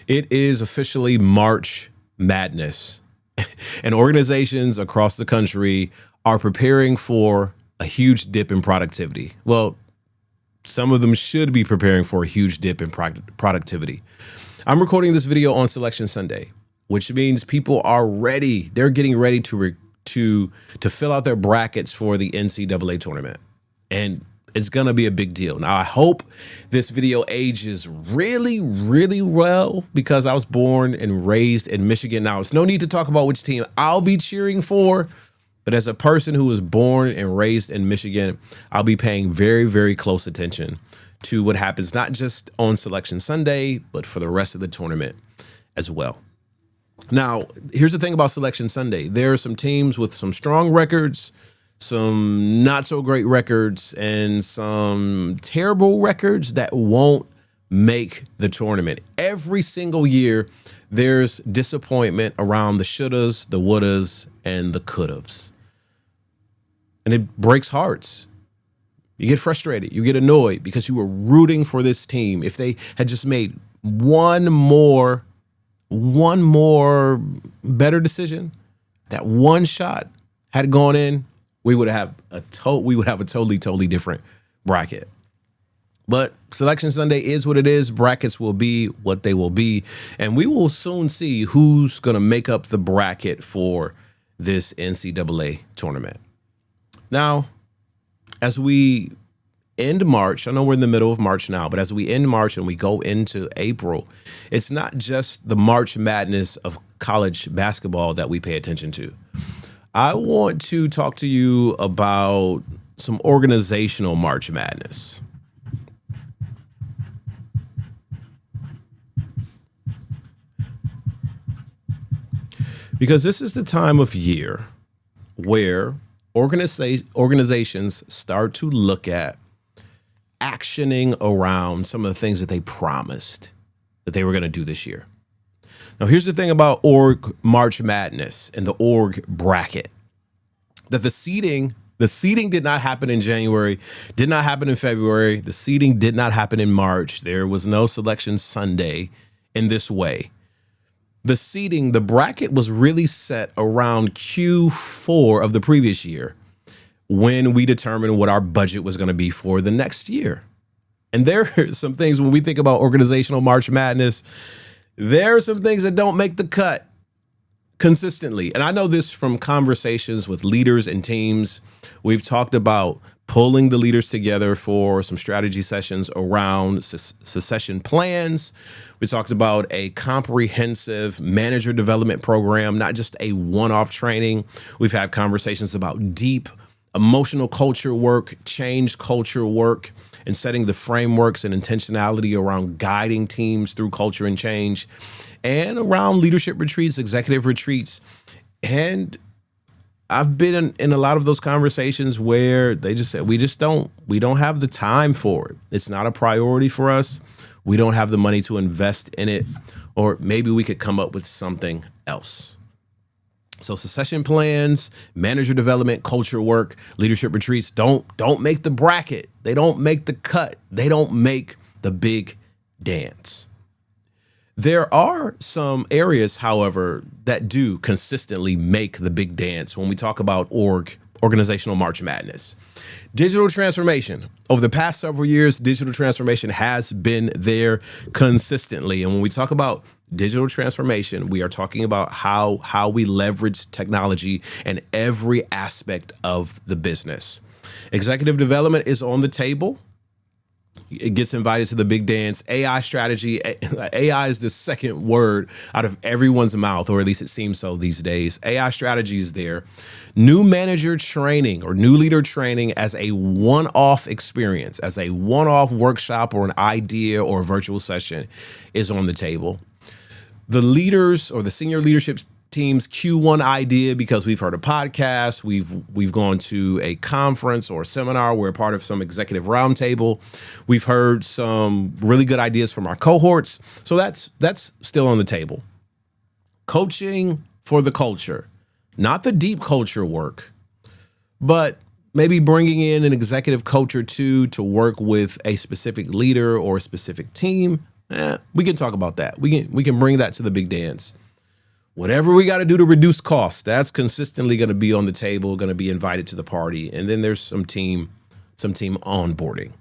It is officially March Madness, and organizations across the country are preparing for a huge dip in productivity. Well, some of them should be preparing for a huge dip in productivity. I'm recording this video on Selection Sunday, which means people are ready. They're getting ready to fill out their brackets for the NCAA tournament, and it's going to be a big deal. Now, I hope this video ages really, really well because I was born and raised in Michigan. Now, it's no need to talk about which team I'll be cheering for, but as a person who was born and raised in Michigan, I'll be paying very, very close attention to what happens, not just on Selection Sunday, but for the rest of the tournament as well. Now, here's the thing about Selection Sunday. There are some teams with some strong records, some not so great records, and some terrible records that won't make the tournament. Every single year, there's disappointment around the shouldas, the wouldas, and the could'ves. And it breaks hearts. You get frustrated, you get annoyed because you were rooting for this team. If they had just made one more better decision, that one shot had gone in, we would have a totally different bracket. But Selection Sunday is what it is. Brackets will be what they will be, and we will soon see who's going to make up the bracket for this NCAA tournament. Now, as we end March, I know we're in the middle of March now, but as we end March and we go into April, it's not just the March Madness of college basketball that we pay attention to. I want to talk to you about some organizational March Madness. Because this is the time of year where organizations start to look at actioning around some of the things that they promised that they were going to do this year. Now, here's the thing about org March Madness and the org bracket, that the seeding did not happen in January, did not happen in February. The seeding did not happen in March. There was no Selection Sunday in this way. The seeding, the bracket was really set around Q4 of the previous year when we determined what our budget was going to be for the next year. And there are some things when we think about organizational March Madness, there are some things that don't make the cut consistently. And I know this from conversations with leaders and teams. We've talked about pulling the leaders together for some strategy sessions around succession plans. We talked about a comprehensive manager development program, not just a one-off training. We've had conversations about deep emotional culture work, change culture work, and setting the frameworks and intentionality around guiding teams through culture and change, and around leadership retreats, executive retreats. And I've been in a lot of those conversations where they just said, we don't have the time for it. It's not a priority for us. We don't have the money to invest in it, or maybe we could come up with something else. So succession plans, manager development, culture work, leadership retreats don't make the bracket. They don't make the cut. They don't make the big dance. There are some areas, however, that do consistently make the big dance when we talk about organizational March Madness. Digital transformation. Over the past several years, digital transformation has been there consistently. And when we talk about digital transformation, we are talking about how we leverage technology in every aspect of the business. Executive development is on the table. It gets invited to the big dance. AI strategy. AI is the second word out of everyone's mouth, or at least it seems so these days. AI strategy is there. New manager training or new leader training as a one-off experience, as a one-off workshop or an idea or a virtual session is on the table. The leaders or the senior leadership team's Q1 idea, because we've heard a podcast, we've gone to a conference or a seminar, we're a part of some executive roundtable. We've heard some really good ideas from our cohorts. So that's still on the table. Coaching for the culture, not the deep culture work, but maybe bringing in an executive coach or two to work with a specific leader or a specific team. We can talk about that. We can bring that to the big dance. Whatever we got to do to reduce costs, that's consistently going to be on the table, going to be invited to the party. And then there's some team onboarding.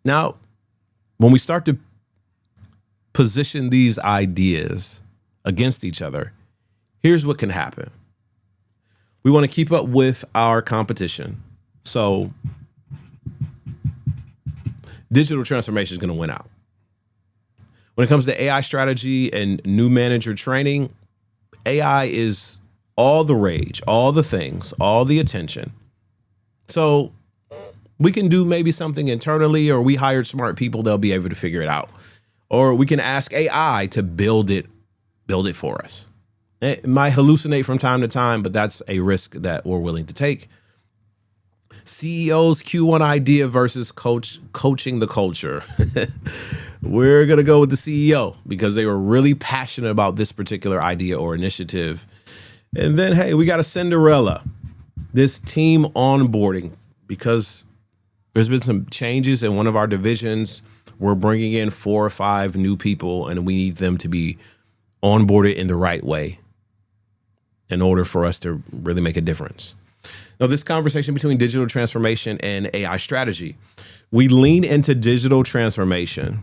Now, when we start to position these ideas against each other, here's what can happen. We want to keep up with our competition. So digital transformation is going to win out. When it comes to AI strategy and new manager training, AI is all the rage, all the things, all the attention. So we can do maybe something internally, or we hired smart people, they'll be able to figure it out. Or we can ask AI to build it for us. It might hallucinate from time to time, but that's a risk that we're willing to take. CEO's Q1 idea versus coaching the culture. We're going to go with the CEO because they were really passionate about this particular idea or initiative. And then, hey, we got a Cinderella, this team onboarding, because there's been some changes in one of our divisions. We're bringing in 4 or 5 new people, and we need them to be onboarded in the right way in order for us to really make a difference. Now, this conversation between digital transformation and AI strategy, we lean into digital transformation,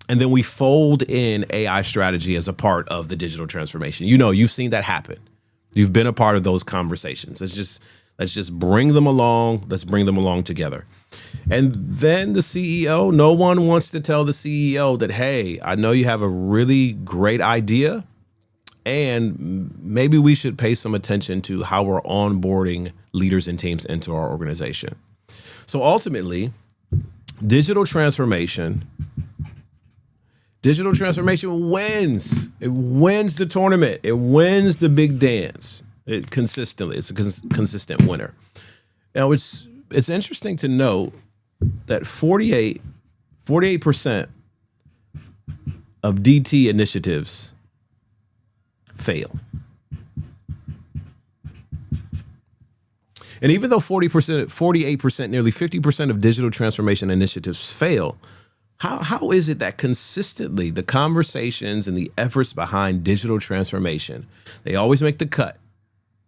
and then we fold in AI strategy as a part of the digital transformation. You know, you've seen that happen. You've been a part of those conversations. Let's just bring them along. Let's bring them along together. And then the CEO, no one wants to tell the CEO that, hey, I know you have a really great idea, and maybe we should pay some attention to how we're onboarding leaders and teams into our organization. So ultimately, digital transformation wins. It wins the tournament. It wins the big dance. It's a consistent winner. Now, it's interesting to note that 48% of DT initiatives fail. And even though 48%, nearly 50% of digital transformation initiatives fail, how is it that consistently the conversations and the efforts behind digital transformation, they always make the cut?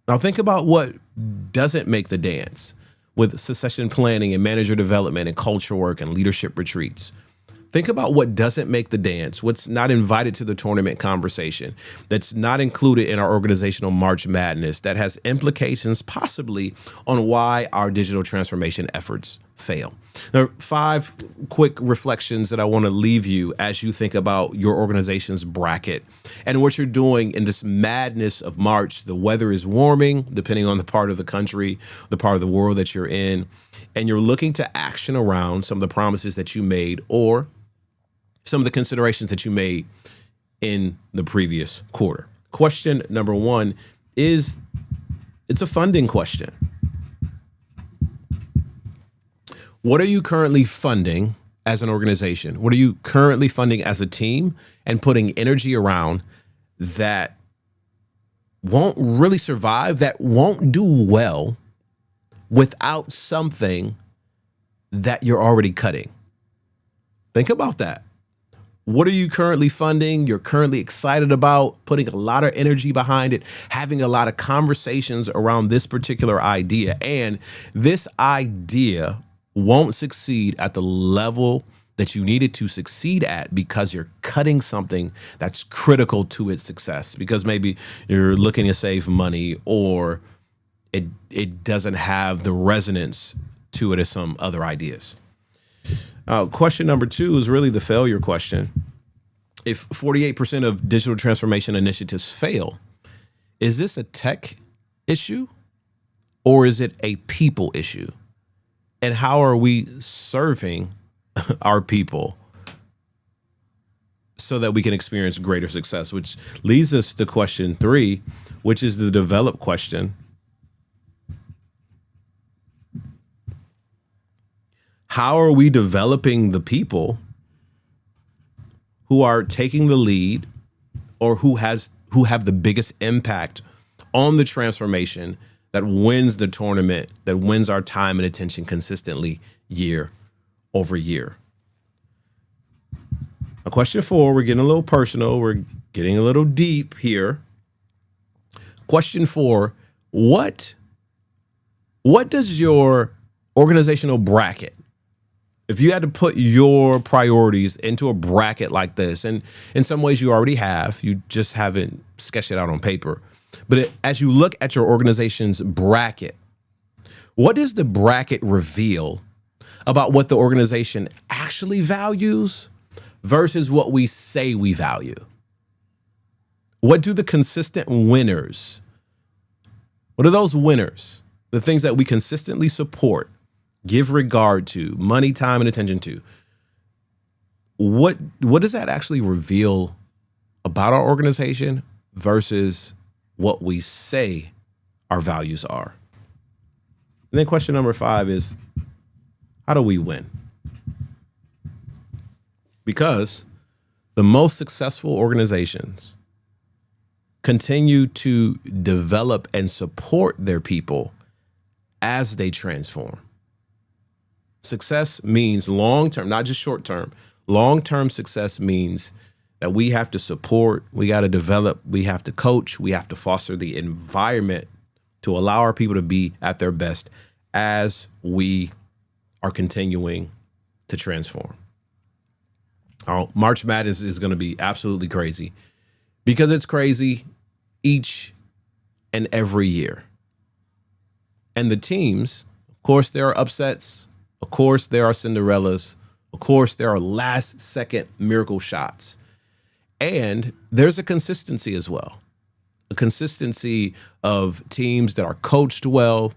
Now think about what doesn't make the dance with succession planning and manager development and culture work and leadership retreats. Think about what doesn't make the dance, what's not invited to the tournament conversation, that's not included in our organizational March Madness, that has implications possibly on why our digital transformation efforts fail. There are 5 quick reflections that I want to leave you as you think about your organization's bracket and what you're doing in this madness of March. The weather is warming, depending on the part of the country, the part of the world that you're in, and you're looking to action around some of the promises that you made or some of the considerations that you made in the previous quarter. Question number 1 is, it's a funding question. What are you currently funding as an organization? What are you currently funding as a team and putting energy around that won't really survive, that won't do well without something that you're already cutting? Think about that. What are you currently funding? You're currently excited about, putting a lot of energy behind it, having a lot of conversations around this particular idea. And this idea won't succeed at the level that you need it to succeed at because you're cutting something that's critical to its success, because maybe you're looking to save money or it doesn't have the resonance to it as some other ideas. Question number 2 is really the failure question. If 48% of digital transformation initiatives fail, is this a tech issue or is it a people issue? And how are we serving our people so that we can experience greater success? Which leads us to question 3, which is the develop question. How are we developing the people who are taking the lead or who have the biggest impact on the transformation that wins the tournament, that wins our time and attention consistently year over year? Now, question 4, we're getting a little personal. We're getting a little deep here. Question 4, what does your organizational bracket, if you had to put your priorities into a bracket like this, and in some ways you already have, you just haven't sketched it out on paper. But as you look at your organization's bracket, what does the bracket reveal about what the organization actually values versus what we say we value? What do the consistent winners, what are those winners, the things that we consistently support, give regard to, money, time, and attention to? What does that actually reveal about our organization versus what we say our values are? And then question number 5 is, how do we win? Because the most successful organizations continue to develop and support their people as they transform. Success means long-term, not just short-term. Long-term success means that we have to support, we got to develop, we have to coach, we have to foster the environment to allow our people to be at their best as we are continuing to transform. March Madness is going to be absolutely crazy because it's crazy each and every year. And the teams, of course, there are upsets. Of course, there are Cinderellas. Of course, there are last-second miracle shots. And there's a consistency as well. A consistency of teams that are coached well,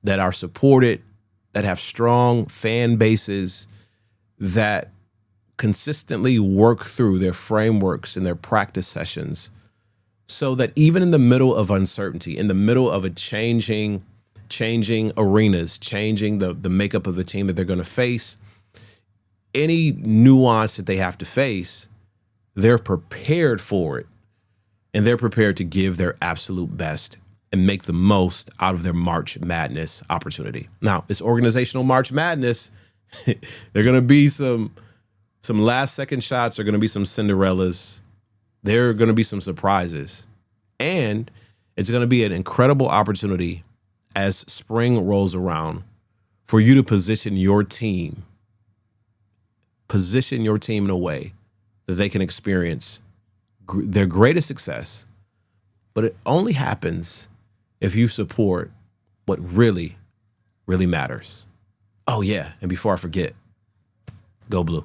that are supported, that have strong fan bases, that consistently work through their frameworks and their practice sessions so that even in the middle of uncertainty, in the middle of a changing arenas, changing the makeup of the team that they're going to face, any nuance that they have to face, they're prepared for it. And they're prepared to give their absolute best and make the most out of their March Madness opportunity. Now, it's organizational March Madness. There are going to be some last second shots. There are going to be some Cinderellas. There are going to be some surprises. And it's going to be an incredible opportunity as spring rolls around for you to position your team in a way that they can experience their greatest success. But it only happens if you support what really, really matters. Oh, yeah. And before I forget, go blue.